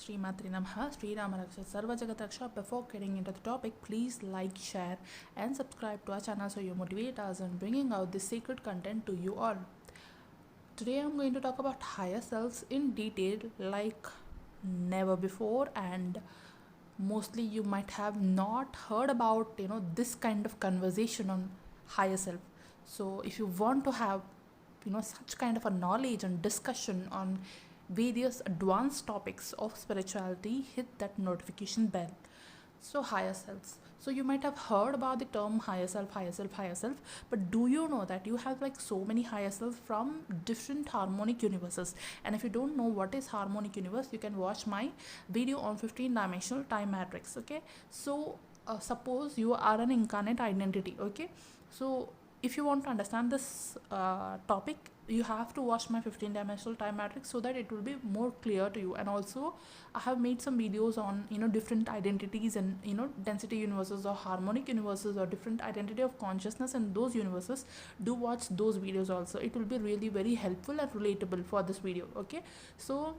Srimatri Namaha, Sri Ramaraksha, Sarva Jagat Raksha. Before getting into the topic, please like, share, and subscribe to our channel so you motivate us in bringing out this sacred content to you all. Today, I'm going to talk about higher selves in detail, like never before, and mostly you might have not heard about this kind of conversation on higher self. So, if you want to have such kind of a knowledge and discussion on various advanced topics of spirituality, hit that notification bell. So higher selves, so you might have heard about the term higher self, higher self, higher self, but do you know that you have like so many higher selves from different harmonic universes? And if you don't know what is harmonic universe, you can watch my video on 15-dimensional time matrix. Okay, so suppose you are an incarnate identity. Okay, so if you want to understand this topic, you have to watch my 15-dimensional time matrix so that it will be more clear to you. And also I have made some videos on different identities and density universes or harmonic universes or different identity of consciousness in those universes. Do watch those videos also. It will be really very helpful and relatable for this video. Okay, so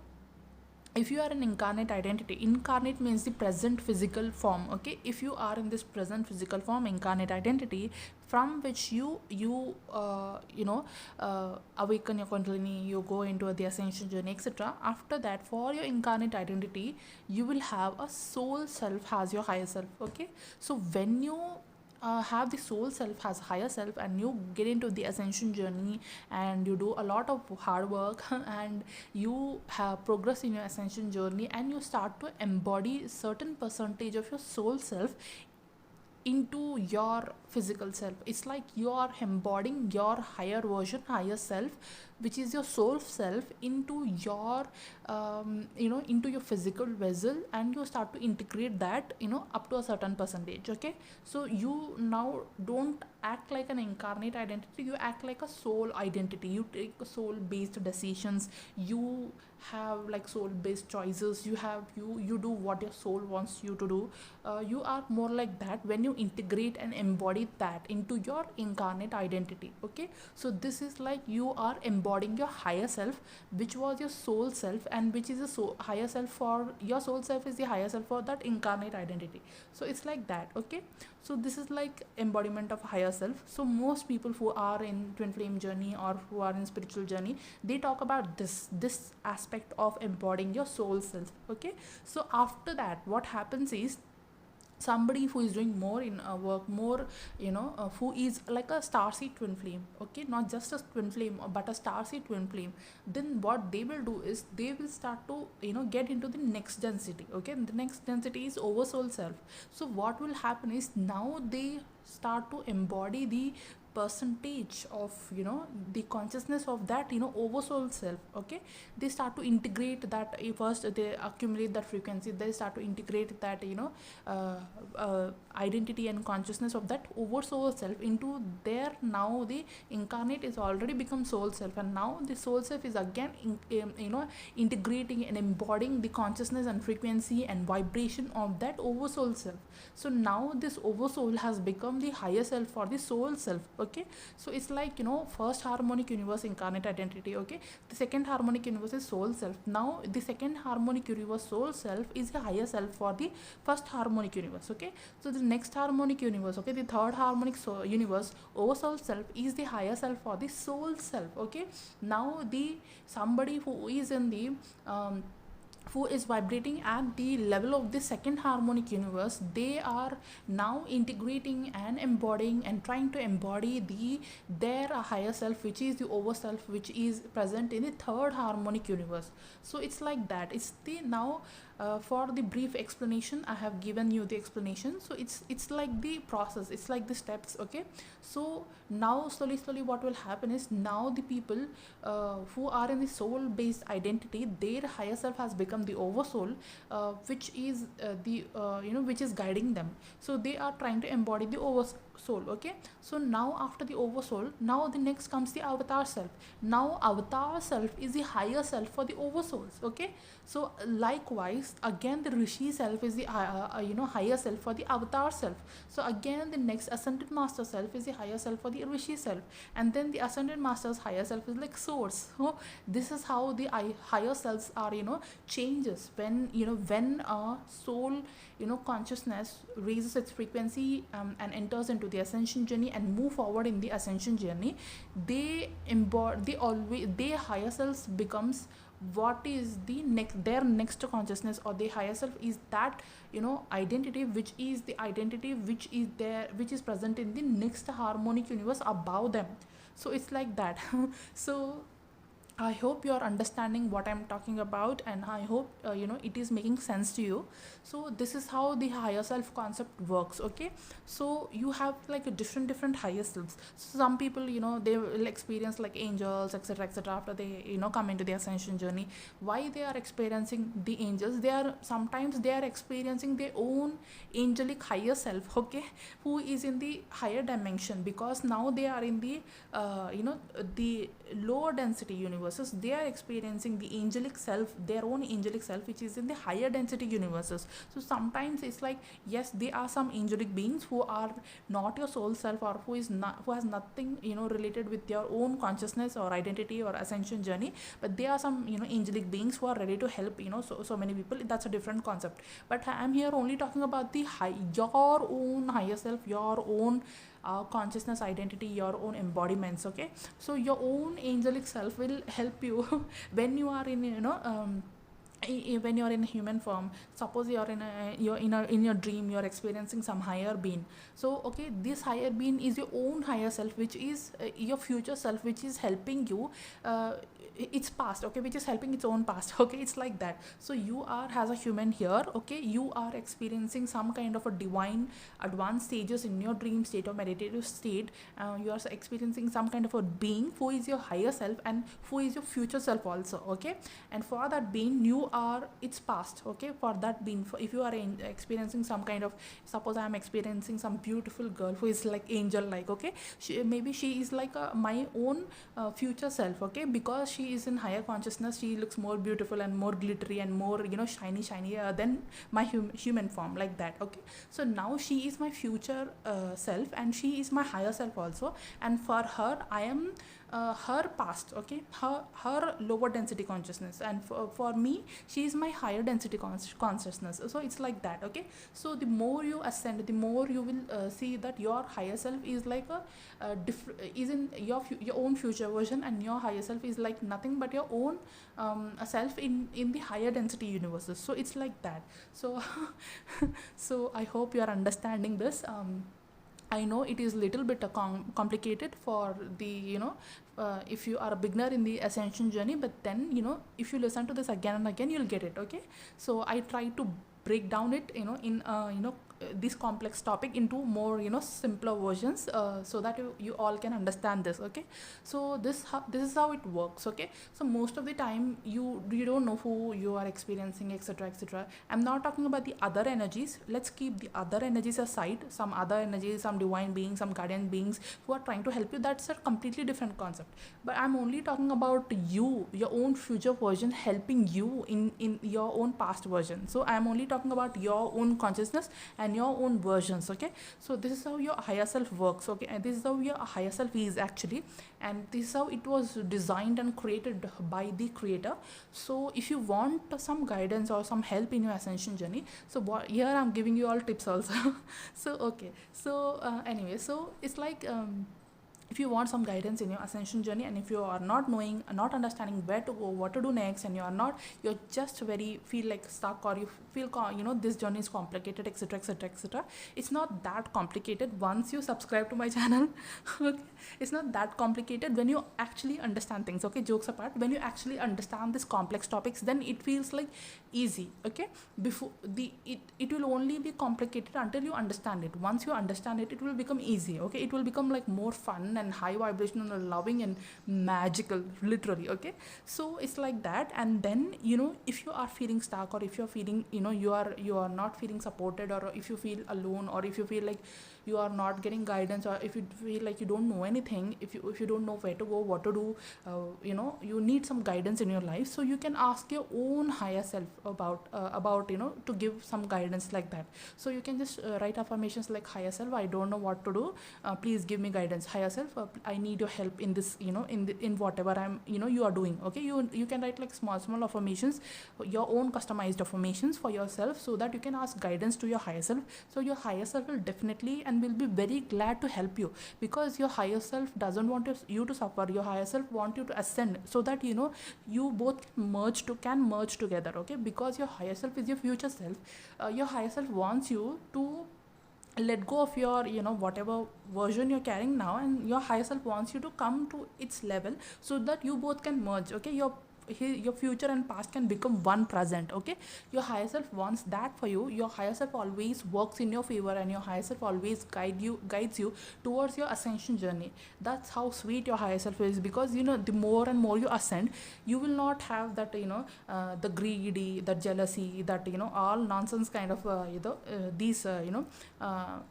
if you are an incarnate identity, incarnate means the present physical form. Okay, if you are in this present physical form, incarnate identity, from which you awaken your kundalini, you go into the ascension journey, etc. After that, for your incarnate identity, you will have a soul self as your higher self. Okay, so when you have the soul self as higher self and you get into the ascension journey and you do a lot of hard work and you have progress in your ascension journey and you start to embody certain percentage of your soul self into your physical self. It's like you are embodying your higher version, higher self, which is your soul self, into your into your physical vessel, and you start to integrate that up to a certain percentage. Okay, so you now don't act like an incarnate identity, you act like a soul identity. You take soul based decisions, you have like soul based choices, you do what your soul wants you to do. You are more like that when you integrate and embody that into your incarnate identity. Okay, so this is like you are embodying your higher self, which was your soul self, and which is a higher self for your soul self is the higher self for that incarnate identity. So it's like that. Okay, so this is like embodiment of higher self. So most people who are in twin flame journey or who are in spiritual journey, they talk about this aspect of embodying your soul self. Okay, so after that, what happens is somebody who is doing more in work, more who is like a starseed twin flame. Okay, not just a twin flame but a starseed twin flame, then what they will do is they will start to get into the next density. Okay, and the next density is oversoul self. So what will happen is now they start to embody the percentage of the consciousness of that oversoul self. Okay, they start to integrate that. First they accumulate that frequency, they start to integrate that identity and consciousness of that oversoul self into their, now the incarnate is already become soul self, and now the soul self is again integrating and embodying the consciousness and frequency and vibration of that oversoul self. So now this oversoul has become the higher self for the soul self. Okay, so it's like first harmonic universe, incarnate identity. Okay, the second harmonic universe is soul self. Now the second harmonic universe, soul self, is a higher self for the first harmonic universe. Okay, so the next harmonic universe, okay, the third harmonic universe, oversoul self, is the higher self for the soul self. Okay, now the somebody who is in the who is vibrating at the level of the second harmonic universe, they are now integrating and embodying and trying to embody their higher self, which is the over self, which is present in the third harmonic universe. So it's like that. It's the now for the brief explanation, I have given you the explanation. So it's like the process, it's like the steps. Okay, so now slowly what will happen is now the people who are in the soul based identity, their higher self has become the oversoul, which is which is guiding them. So they are trying to embody the soul. Okay, so now after the oversoul, now the next comes the avatar self. Now avatar self is the higher self for the oversouls. Okay, so likewise again the rishi self is the higher self for the avatar self. So again the next ascended master self is the higher self for the rishi self, and then the ascended master's higher self is like source. So this is how the higher selves are, changes when, when a soul, consciousness raises its frequency, and enters into the ascension journey and move forward in the ascension journey. They higher selves becomes what is the next, their next consciousness, or the higher self is that, identity, which is the identity which is there, which is present in the next harmonic universe above them. So it's like that. So I hope you are understanding what I'm talking about, and I hope it is making sense to you. So this is how the higher self concept works. Okay, so you have like a different higher selves. So some people, they will experience like angels, etc., etc., after they, come into the ascension journey. Why they are experiencing the angels? They are sometimes they are experiencing their own angelic higher self. Okay, who is in the higher dimension, because now they are in the the lower density universes. They are experiencing the angelic self, their own angelic self, which is in the higher density universes. So sometimes it's like, yes, there are some angelic beings who are not your soul self, or who has nothing, related with your own consciousness or identity or ascension journey, but there are some, angelic beings who are ready to help, so many people. That's a different concept. But I'm here only talking about the your own higher self, your own consciousness, identity, your own embodiments. Okay, so your own angelic self will help you when you are in, when you're in human form. Suppose in your dream you're experiencing some higher being. So okay, this higher being is your own higher self, which is your future self, which is helping you, its past. Okay, which is helping its own past. Okay, it's like that. So you are, as a human here, okay, you are experiencing some kind of a divine advanced stages in your dream state or meditative state. You are experiencing some kind of a being who is your higher self and who is your future self also. Okay, and for that being you are its past. Okay, for that being, if you are experiencing some kind of, suppose I am experiencing some beautiful girl who is like angel like. Okay, maybe she is like my own future self. Okay, because she is in higher consciousness, she looks more beautiful and more glittery and more, shiny than my human form, like that. Okay, so now she is my future self, and she is my higher self also, and for her I am her past. Okay, her lower density consciousness, and for me she is my higher density consciousness. So it's like that. Okay, so the more you ascend, the more you will see that your higher self is like is in your own future version, and your higher self is like nothing but your own self in the higher density universes. So it's like that. So so I hope you are understanding this. I know it is little bit complicated for the, if you are a beginner in the ascension journey, but then, if you listen to this again and again, you'll get it. Okay, so I try to break down it, in this complex topic into more, simpler versions, so that you all can understand this. Okay, so this is how it works. Okay, so most of the time you don't know who you are experiencing, etc., etc. I'm not talking about the other energies. Let's keep the other energies aside. Some other energies, some divine beings, some guardian beings who are trying to help you, that's a completely different concept. But I'm only talking about you, your own future version, helping you in your own past version. So I'm only talking about your own consciousness and your own versions. Okay, so this is how your higher self works. Okay, and this is how your higher self is actually, and this is how it was designed and created by the creator. So if you want some guidance or some help in your ascension journey, so here I'm giving you all tips also. So okay, so anyway, so it's like, if you want some guidance in your ascension journey, and if you are not knowing, not understanding where to go, what to do next, and you're just very feel like stuck, or you feel this journey is complicated, etc., etc., etc., it's not that complicated once you subscribe to my channel. Okay, it's not that complicated when you actually understand things. Okay, jokes apart, when you actually understand these complex topics, then it feels like easy. Okay, before it will only be complicated until you understand it. Once you understand it, it will become easy. Okay, it will become like more fun and high vibrational and loving and magical, literally. Okay, so it's like that. And then, if you are feeling stuck, or if you're feeling, you are not feeling supported, or if you feel alone, or if you feel like you are not getting guidance, or if you feel like you don't know anything, if you don't know where to go, what to do, you need some guidance in your life. So you can ask your own higher self about to give some guidance like that. So you can just write affirmations like, higher self, I don't know what to do, please give me guidance. Higher self, I need your help in this, in whatever you are doing. Okay, you can write like small affirmations, your own customized affirmations for yourself, so that you can ask guidance to your higher self. So your higher self will definitely and will be very glad to help you, because your higher self doesn't want you to suffer. Your higher self want you to ascend, so that you both can merge together. Okay, because your higher self is your future self. Your higher self wants you to let go of your whatever version you're carrying now, and your higher self wants you to come to its level, so that you both can merge. Okay, your future and past can become one present. Okay, your higher self wants that for you. Your higher self always works in your favor, and your higher self always guides you towards your ascension journey. That's how sweet your higher self is, because the more and more you ascend, you will not have that the greedy, that jealousy, that all nonsense kind of these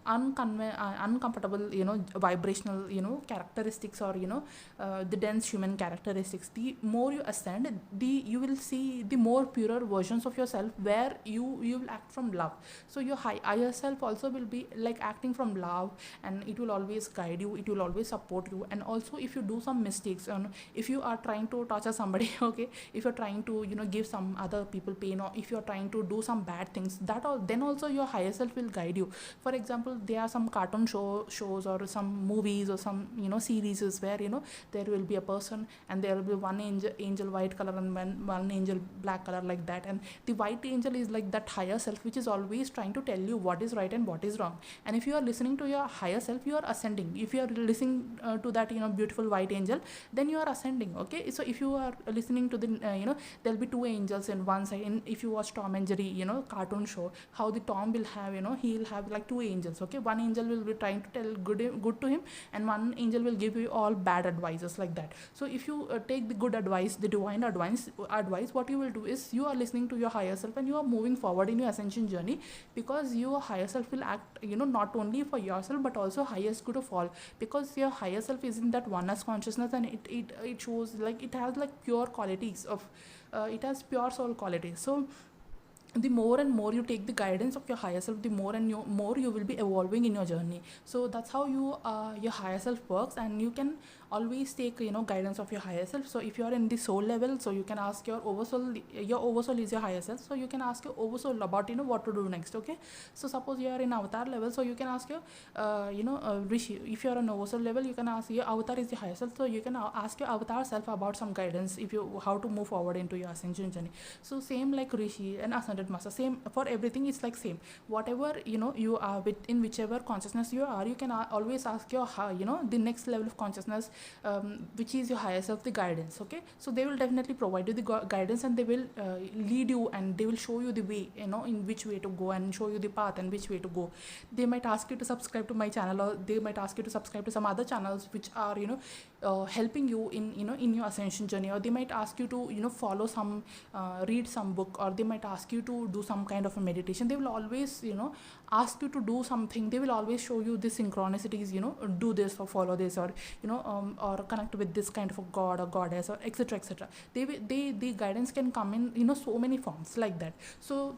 uncomfortable vibrational characteristics, or the dense human characteristics. The more you ascend, you will see the more purer versions of yourself, where you will act from love. So your higher self also will be like acting from love, and it will always guide you, it will always support you. And also, if you do some mistakes, if you are trying to torture somebody okay, if you're trying to give some other people pain, or if you're trying to do some bad things, then also your higher self will guide you. For example, there are some cartoon shows, or some movies, or some series where there will be a person, and there will be one angel white color, and one angel black color, like that. And the white angel is like that higher self, which is always trying to tell you what is right and what is wrong. And if you are listening to your higher self, you are ascending. If you are listening to that beautiful white angel, then you are ascending. Okay, so if you are listening to the there'll be two angels in one side. And if you watch Tom and Jerry cartoon show, how the Tom will have he'll have like two angels. Okay, one angel will be trying to tell good to him, and one angel will give you all bad advices, like that. So if you take the good advice, the divine advice, what you will do is, you are listening to your higher self, and you are moving forward in your ascension journey, because your higher self will act not only for yourself, but also highest good of all, because your higher self is in that oneness consciousness, and it shows like it has like pure qualities of it has pure soul qualities. So the more and more you take the guidance of your higher self, the more you will be evolving in your journey. So that's how your higher self works, and you can always take guidance of your higher self. So if you are in the soul level, so you can ask your oversoul. Your oversoul is your higher self, so you can ask your oversoul about what to do next. Okay, so suppose you are in avatar level, so you can ask your rishi. If you are on oversoul level, you can ask your avatar is the higher self, so you can ask your avatar self about some guidance, if you how to move forward into your ascension journey. So same like rishi and ascended master, same for everything. It's like same, whatever you are with, in whichever consciousness you are, you can always ask your the next level of consciousness, which is your higher self, the guidance. Okay, so they will definitely provide you the guidance, and they will lead you, and they will show you the way, in which way to go, and show you the path and which way to go. They might ask you to subscribe to my channel, or they might ask you to subscribe to some other channels which are helping you in in your ascension journey, or they might ask you to follow some read some book, or they might ask you to do some kind of a meditation. They will always ask you to do something. They will always show you the synchronicities, do this or follow this, or or connect with this kind of a god or goddess, or etc etc. The guidance can come in so many forms, like that. So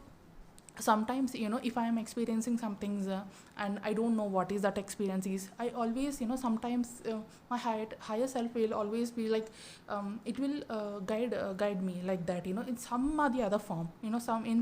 sometimes if I am experiencing some things, and I don't know what is that experience is, I always sometimes my higher self will always be like, it will guide me, like that, in some or the other form,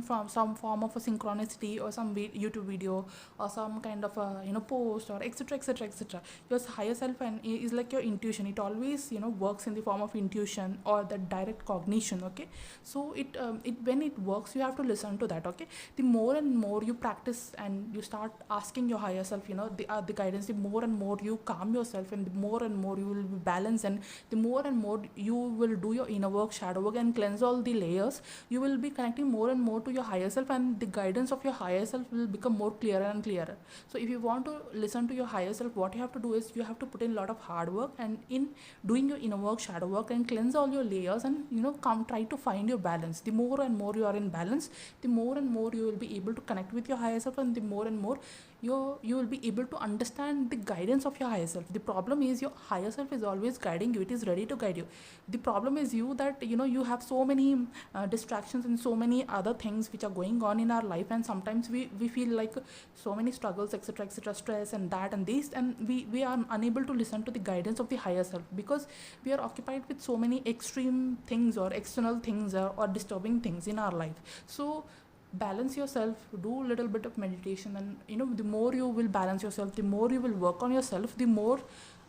from some form of a synchronicity, or some YouTube video, or some kind of a post, or etc etc etc. Your higher self and is like your intuition. It always works in the form of intuition, or the direct cognition. Okay, so it when it works, you have to listen to that. Okay, the more and more you practice and you start asking your higher self, the guidance, the more and more you calm yourself, and the more and more you will be balanced, and the more and more you will do your inner work, shadow work, and cleanse all the layers. You will be connecting more and more to your higher self, and the guidance of your higher self will become more clearer and clearer. So if you want to listen to your higher self, what you have to do is you have to put in a lot of hard work, and in doing your inner work, shadow work, and cleanse all your layers, and come try to find your balance. The more and more you are in balance, the more and more you will be able to connect with your higher self, and the more and more you will be able to understand the guidance of your higher self. The problem is your higher self is always guiding you, it is ready to guide you. The problem is you that you have so many distractions and so many other things which are going on in our life, and sometimes we feel like so many struggles, etc., etc., stress and that and this, and we are unable to listen to the guidance of the higher self, because we are occupied with so many extreme things or external things, or disturbing things in our life. So balance yourself, do a little bit of meditation, and the more you will balance yourself, the more you will work on yourself, the more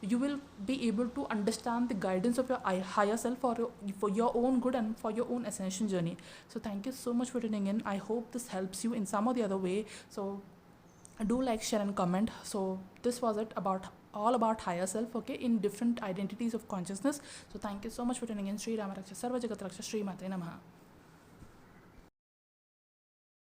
you will be able to understand the guidance of your higher self for your own good and for your own ascension journey. So thank you so much for tuning in. I hope this helps you in some or the other way. So do like, share and comment. So this was it, about all about higher self, okay, in different identities of consciousness. So thank you so much for tuning in. Sri Rama Raksha Sarva Jagat Raksha, Sri Mate Namaha.